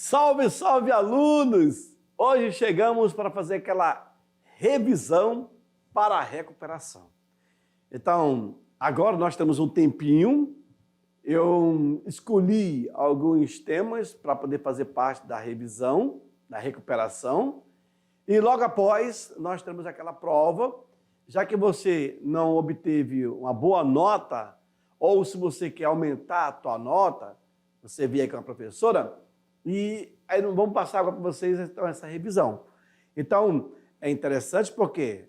Salve, salve, alunos! Hoje chegamos para fazer aquela revisão para a recuperação. Então, agora nós temos um tempinho, eu escolhi alguns temas para poder fazer parte da revisão, da recuperação, e logo após nós temos aquela prova, já que você não obteve uma boa nota, ou se você quer aumentar a tua nota, você vier com a professora, e aí vamos passar agora para vocês então, essa revisão. Então, é interessante porque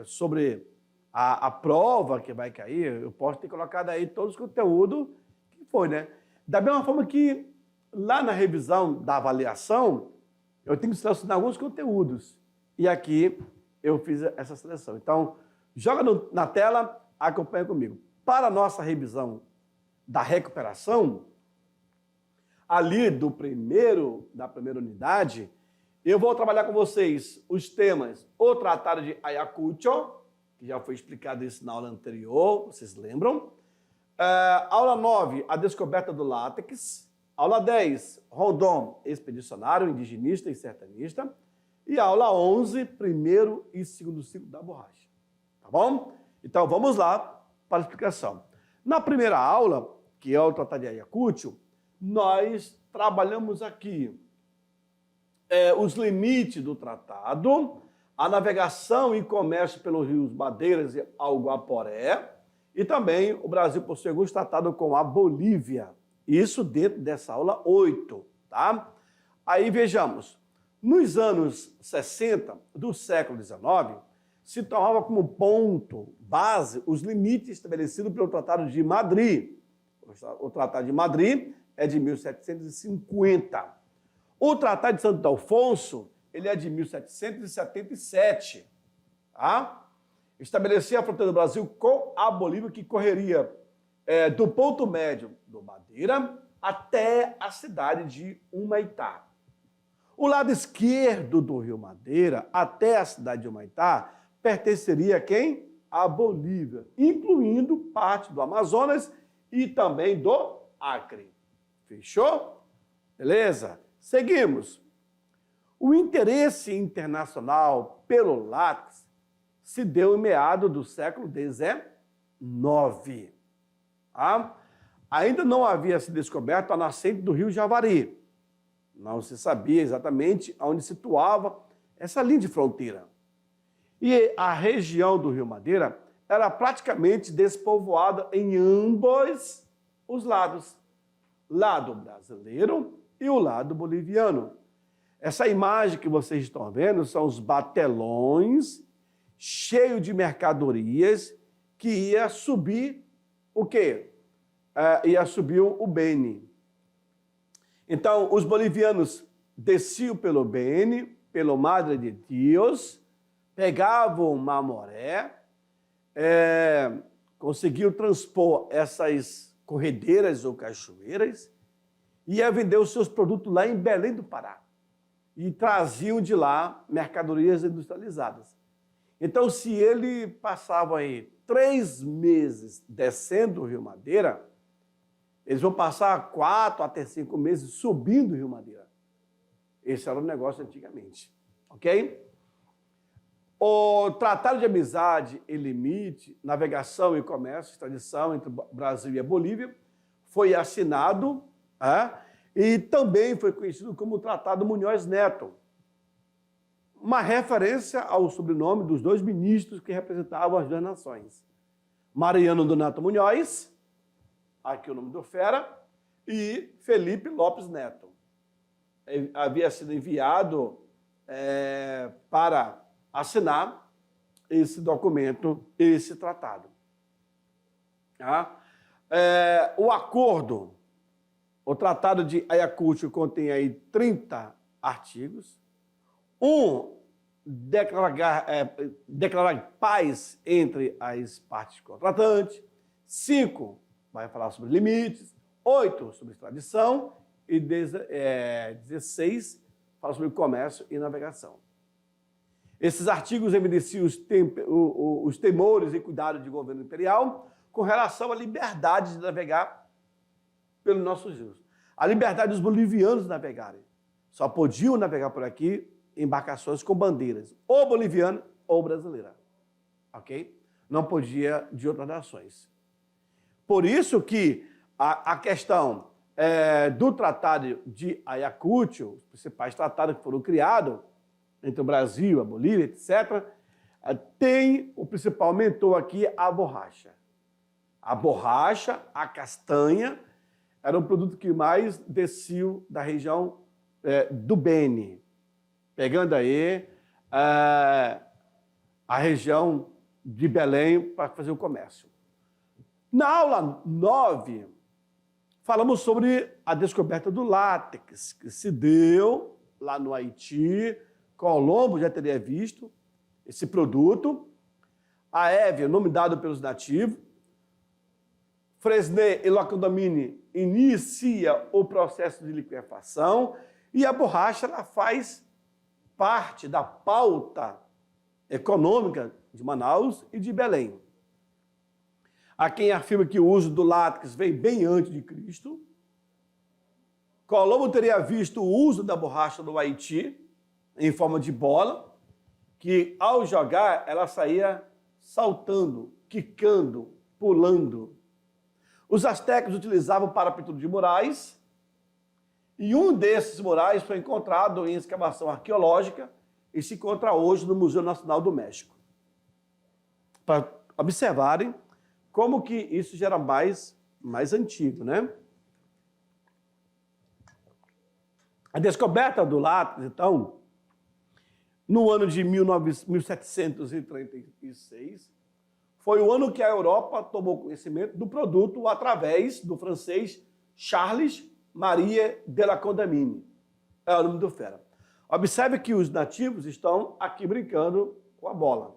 sobre a prova que vai cair, eu posso ter colocado aí todos os conteúdos que foi, né? Da mesma forma que lá na revisão da avaliação, eu tenho que selecionar alguns conteúdos. E aqui eu fiz essa seleção. Então, joga na tela, acompanha comigo. Para a nossa revisão da recuperação, ali da primeira unidade, eu vou trabalhar com vocês os temas, o Tratado de Ayacucho, que já foi explicado isso na aula anterior, vocês lembram? Aula 9, a descoberta do látex. Aula 10, Rondon, expedicionário, indigenista e sertanista. E aula 11, primeiro e segundo ciclo da borracha. Tá bom? Então, vamos lá para a explicação. Na primeira aula, que é o Tratado de Ayacucho, nós trabalhamos aqui os limites do tratado, a navegação e comércio pelos rios Madeiras ao Guaporé, e também o Brasil possui alguns tratados com a Bolívia. Isso dentro dessa aula 8, tá? Aí vejamos, nos anos 60 do século XIX, se tomava como ponto base os limites estabelecidos pelo Tratado de Madrid. O Tratado de Madrid é de 1750. O Tratado de Santo Alfonso, ele é de 1777. Tá? Estabelecia a fronteira do Brasil com a Bolívia, que correria do ponto médio do Madeira até a cidade de Humaitá. O lado esquerdo do rio Madeira, até a cidade de Humaitá, pertenceria a quem? A Bolívia, incluindo parte do Amazonas e também do Acre. Fechou? Beleza? Seguimos. O interesse internacional pelo látex se deu em meados do século XIX. Tá? Ainda não havia se descoberto a nascente do rio Javari. Não se sabia exatamente onde situava essa linha de fronteira. E a região do Rio Madeira era praticamente despovoada em ambos os lados. Lado brasileiro e o lado boliviano. Essa imagem que vocês estão vendo são os batelões cheios de mercadorias que ia subir o quê? Ia subir o Beni. Então, os bolivianos desciam pelo Beni, pelo Madre de Dios, pegavam Mamoré, conseguiam transpor essas corredeiras ou cachoeiras e ia vender os seus produtos lá em Belém do Pará. E traziam de lá mercadorias industrializadas. Então, se ele passava aí 3 meses descendo o Rio Madeira, eles vão passar 4 até 5 meses subindo o Rio Madeira. Esse era o negócio antigamente, ok? O Tratado de Amizade e Limite, Navegação e Comércio, extradição entre o Brasil e a Bolívia, foi assinado e também foi conhecido como o Tratado Munhoz Neto, uma referência ao sobrenome dos 2 ministros que representavam as 2 nações. Mariano do Neto Munhoz, aqui o nome do fera, e Felipe Lopes Neto. Havia sido enviado para assinar esse documento, esse tratado. Tá? O acordo, o Tratado de Ayacucho contém aí 30 artigos. Declarar paz entre as partes contratantes. 5, vai falar sobre limites. 8, sobre extradição. E 16, fala sobre comércio e navegação. Esses artigos evidenciam os temores e cuidados do governo imperial com relação à liberdade de navegar pelos nossos rios. A liberdade dos bolivianos de navegarem. Só podiam navegar por aqui embarcações com bandeiras, ou boliviana ou brasileira. Ok? Não podia de outras nações. Por isso que a questão do Tratado de Ayacucho, os principais tratados que foram criados entre o Brasil, a Bolívia, etc., tem o principal mentor aqui, a borracha. A borracha, a castanha, era um produto que mais desceu da região do Beni, pegando aí a região de Belém para fazer o comércio. Na aula 9, falamos sobre a descoberta do látex, que se deu lá no Haiti. Colombo já teria visto esse produto. A Hevia, nome dado pelos nativos. Fresnay e Lacandamine inicia o processo de liquefação e a borracha ela faz parte da pauta econômica de Manaus e de Belém. Há quem afirma que o uso do látex veio bem antes de Cristo. Colombo teria visto o uso da borracha no Haiti, em forma de bola, que ao jogar ela saía saltando, quicando, pulando. Os astecas utilizavam para a pintura de murais, e um desses murais foi encontrado em escavação arqueológica e se encontra hoje no Museu Nacional do México. Para observarem como que isso já era mais antigo, né? A descoberta do látex, então, no ano de 1736, foi o ano que a Europa tomou conhecimento do produto através do francês Charles Marie de la Condamine. É o nome do fera. Observe que os nativos estão aqui brincando com a bola.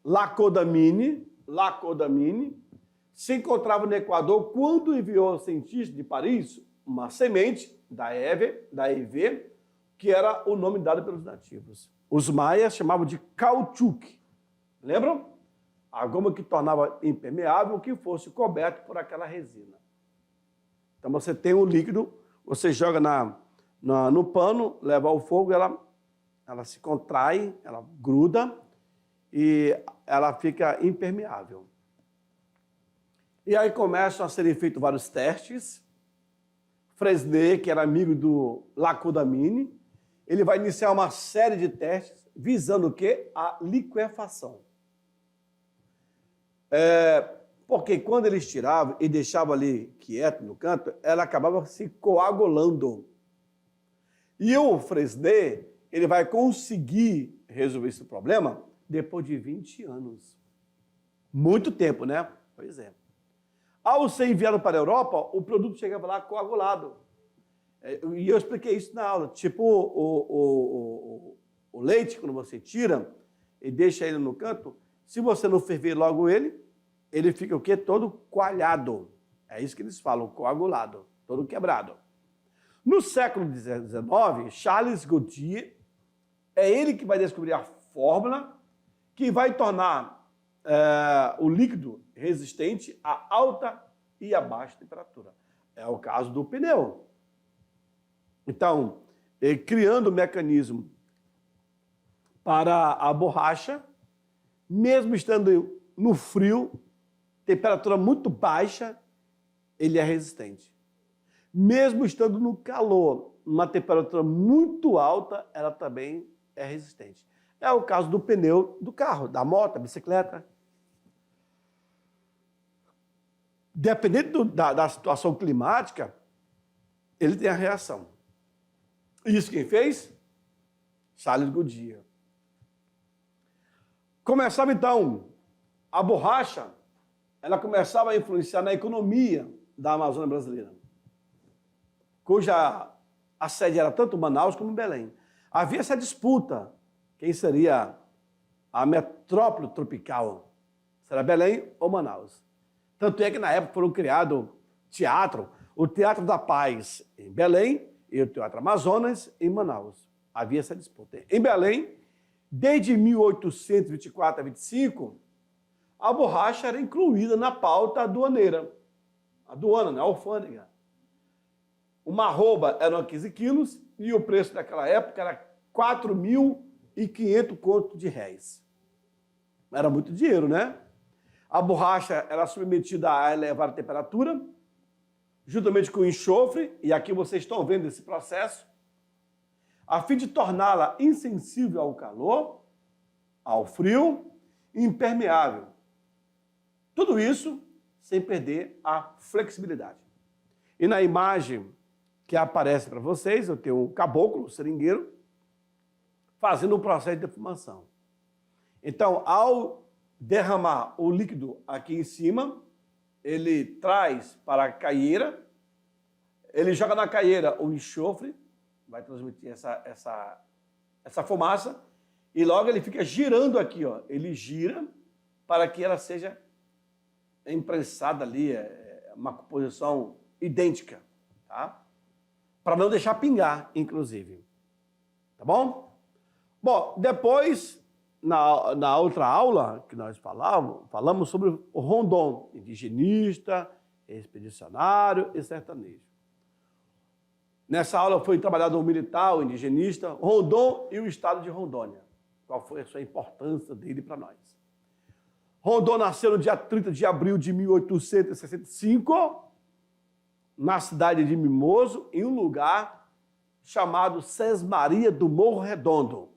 Lacodamine se encontrava no Equador quando enviou ao cientista de Paris uma semente da EV, que era o nome dado pelos nativos. Os maias chamavam de caoutchouc. Lembram? A goma que tornava impermeável que fosse coberto por aquela resina. Então você tem o líquido, você joga no pano, leva ao fogo, ela se contrai, ela gruda e ela fica impermeável. E aí começam a serem feitos vários testes. Fresnay, que era amigo do Lacodamine, ele vai iniciar uma série de testes visando o quê? A liquefação. Porque quando eles tiravam e deixavam ali quieto no canto, ela acabava se coagulando. E o Fresnay, ele vai conseguir resolver esse problema depois de 20 anos. Muito tempo, né? Pois é. Ao ser enviado para a Europa, o produto chegava lá coagulado. E eu expliquei isso na aula. Tipo o leite, quando você tira e deixa ele no canto, se você não ferver logo ele fica o quê? Todo coalhado. É isso que eles falam, coagulado, todo quebrado. No século XIX, Charles Goodyear, é ele que vai descobrir a fórmula que vai tornar o líquido resistente a alta e a baixa temperatura. É o caso do pneu. Então, criando um mecanismo para a borracha, mesmo estando no frio, temperatura muito baixa, ele é resistente. Mesmo estando no calor, uma temperatura muito alta, ela também é resistente. É o caso do pneu do carro, da moto, da bicicleta. Dependendo da situação climática, ele tem a reação. Isso quem fez? Charles Goodyear. Começava, então, a borracha, ela começava a influenciar na economia da Amazônia brasileira, cuja a sede era tanto Manaus como Belém. Havia essa disputa, quem seria a metrópole tropical? Será Belém ou Manaus? Tanto é que na época foram criados teatro, o Teatro da Paz em Belém e o Teatro Amazonas em Manaus. Havia essa disputa. Em Belém, desde 1824 a 25, a borracha era incluída na pauta aduaneira. Aduana, né? Alfândega. Uma arroba eram 15 quilos e o preço daquela época era 4.500 contos de réis. Era muito dinheiro, né? A borracha era submetida a elevada temperatura, juntamente com o enxofre, e aqui vocês estão vendo esse processo, a fim de torná-la insensível ao calor, ao frio, impermeável. Tudo isso sem perder a flexibilidade. E na imagem que aparece para vocês, eu tenho um caboclo, um seringueiro, fazendo um processo de defumação. Então, ao derramar o líquido aqui em cima, ele traz para a caieira, ele joga na caieira o enxofre, vai transmitir essa fumaça, e logo ele fica girando aqui, ó. Ele gira para que ela seja imprensada ali, uma composição idêntica, tá? Para não deixar pingar, inclusive. Tá bom? Bom, depois, na outra aula que nós falamos sobre o rondon, indigenista, expedicionário e sertanejo. Nessa aula foi trabalhado o militar, o indigenista, o rondon e o estado de Rondônia. Qual foi a sua importância dele para nós? Rondon nasceu no dia 30 de abril de 1865, na cidade de Mimoso, em um lugar chamado Sesmaria do Morro Redondo,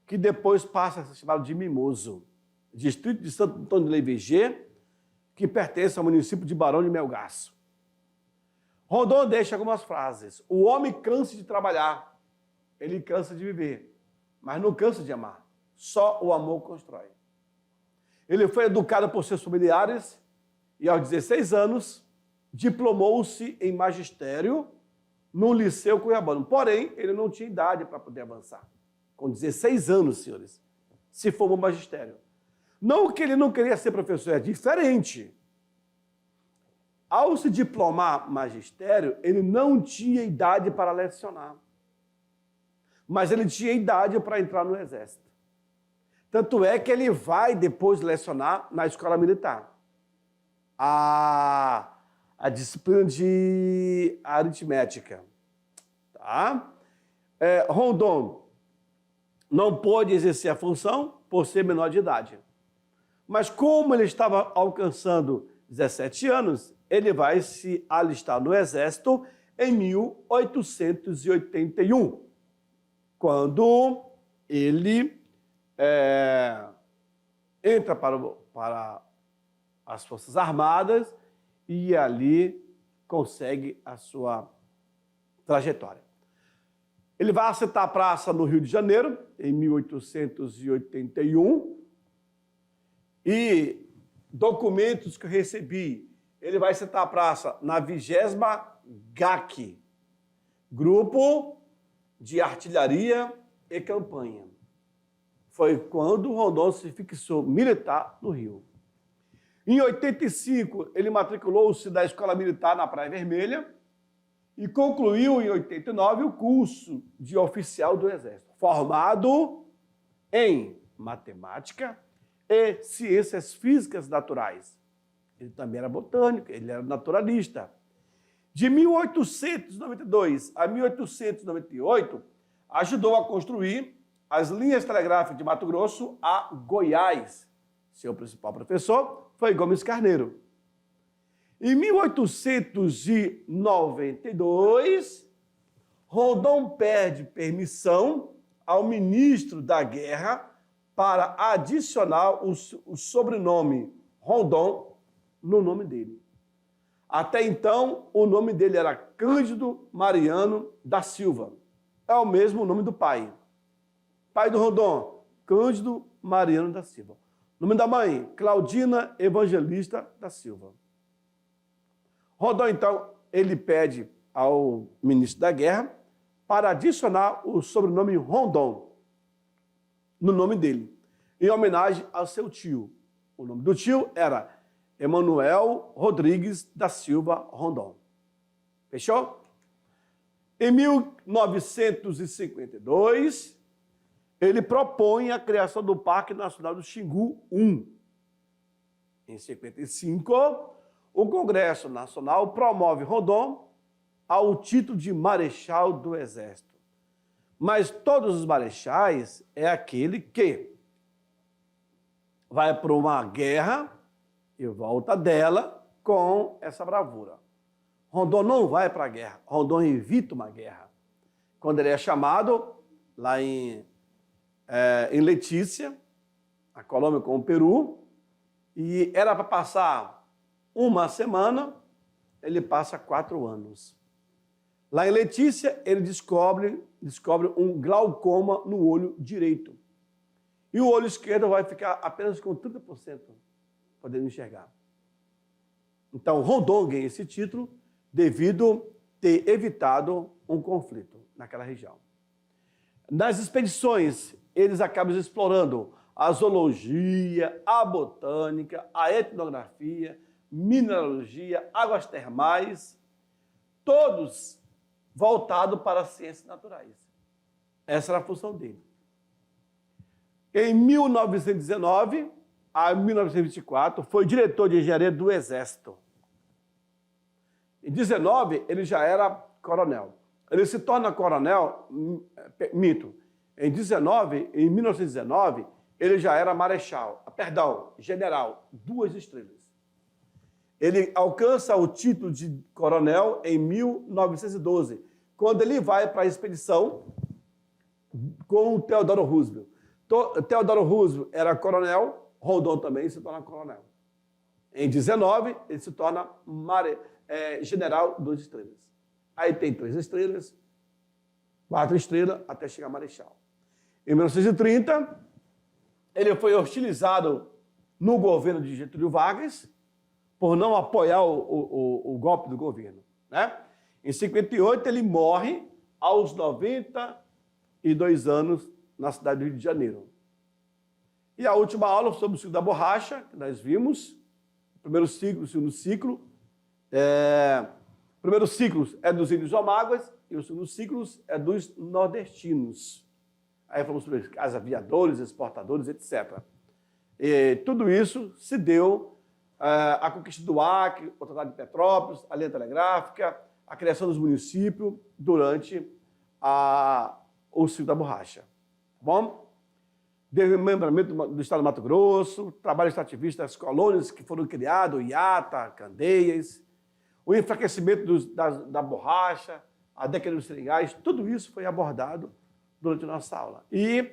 que depois passa a ser chamado de Mimoso, distrito de Santo Antônio de Leivegê, que pertence ao município de Barão de Melgaço. Rondon deixa algumas frases. O homem cansa de trabalhar, ele cansa de viver, mas não cansa de amar. Só o amor constrói. Ele foi educado por seus familiares e, aos 16 anos, diplomou-se em magistério no Liceu Cuiabano. Porém, ele não tinha idade para poder avançar. Com 16 anos, senhores, se formou magistério. Não que ele não queria ser professor, é diferente. Ao se diplomar magistério, ele não tinha idade para lecionar. Mas ele tinha idade para entrar no exército. Tanto é que ele vai depois lecionar na escola militar. A disciplina de aritmética. Tá? Rondon não pôde exercer a função por ser menor de idade. Mas como ele estava alcançando 17 anos, ele vai se alistar no exército em 1881, quando ele entra para as Forças Armadas e ali consegue a sua trajetória. Ele vai assentar a praça no Rio de Janeiro, em 1881, e documentos que eu recebi, ele vai assentar a praça na 20ª GAC, Grupo de Artilharia e Campanha. Foi quando Rondon se fixou militar no Rio. Em 85, ele matriculou-se da Escola Militar na Praia Vermelha e concluiu em 89 o curso de oficial do Exército, formado em matemática e ciências físicas naturais. Ele também era botânico, ele era naturalista. De 1892 a 1898, ajudou a construir as linhas telegráficas de Mato Grosso a Goiás. Seu principal professor foi Gomes Carneiro. Em 1892, Rondon pede permissão ao ministro da Guerra para adicionar o sobrenome Rondon no nome dele. Até então, o nome dele era Cândido Mariano da Silva. É o mesmo nome do pai. Pai do Rondon, Cândido Mariano da Silva. Nome da mãe, Claudina Evangelista da Silva. Rondon, então, ele pede ao ministro da Guerra para adicionar o sobrenome Rondon no nome dele, em homenagem ao seu tio. O nome do tio era Emanuel Rodrigues da Silva Rondon. Fechou? Em 1952, ele propõe a criação do Parque Nacional do Xingu I. Em 55, o Congresso Nacional promove Rondon ao título de marechal do Exército. Mas todos os marechais é aquele que vai para uma guerra e volta dela com essa bravura. Rondon não vai para a guerra, Rondon evita uma guerra. Quando ele é chamado, lá em Letícia, a Colômbia com o Peru, e era para passar uma semana, ele passa 4 anos. Lá em Letícia, ele descobre um glaucoma no olho direito. E o olho esquerdo vai ficar apenas com 30% podendo enxergar. Então, Rondon ganha esse título devido ter evitado um conflito naquela região. Nas expedições, eles acabam explorando a zoologia, a botânica, a etnografia, mineralogia, águas termais, todos voltados para as ciências naturais. Essa era a função dele. Em 1919 a 1924, foi diretor de engenharia do Exército. Em 19, ele já era coronel. Ele se torna coronel, mito. Em 1919, ele já era marechal, general, 2 estrelas. Ele alcança o título de coronel em 1912, quando ele vai para a expedição com o Theodore Roosevelt. Theodore Roosevelt era coronel, Rondon também se torna coronel. Em 19, ele se torna general 2 estrelas. Aí tem 3 estrelas, 4 estrelas, até chegar a marechal. Em 1930, ele foi hostilizado no governo de Getúlio Vargas por não apoiar o golpe do governo, né? Em 58, ele morre aos 92 anos na cidade do Rio de Janeiro. E a última aula sobre o ciclo da borracha, que nós vimos, o primeiro ciclo, o segundo ciclo. O primeiro ciclo é dos índios omáguas e o segundo ciclo é dos nordestinos. Aí falamos sobre as aviadores, exportadores, etc. E tudo isso se deu a conquista do Acre, o Tratado de Petrópolis, a linha telegráfica, a criação dos municípios durante o ciclo da borracha. Tá bom? Desmembramento do Estado do Mato Grosso, trabalho extrativista das colônias que foram criadas, Iata, Candeias, o enfraquecimento da borracha, a década dos seringais, tudo isso foi abordado durante a nossa aula. E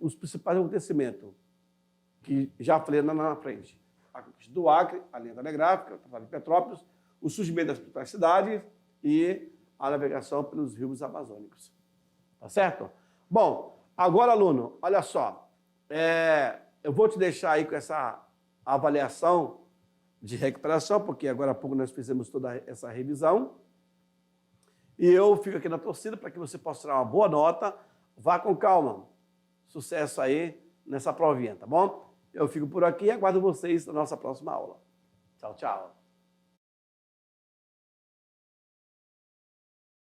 os principais acontecimentos, que já falei na frente, a conquista do Acre, a linha telegráfica, o Tratado de Petrópolis, o surgimento das principais cidades e a navegação pelos rios amazônicos. Tá certo? Bom, agora, aluno, olha só, eu vou te deixar aí com essa avaliação de recuperação, porque agora há pouco nós fizemos toda essa revisão, e eu fico aqui na torcida para que você possa tirar uma boa nota, vá com calma, sucesso aí nessa provinha, tá bom? Eu fico por aqui e aguardo vocês na nossa próxima aula. Tchau, tchau.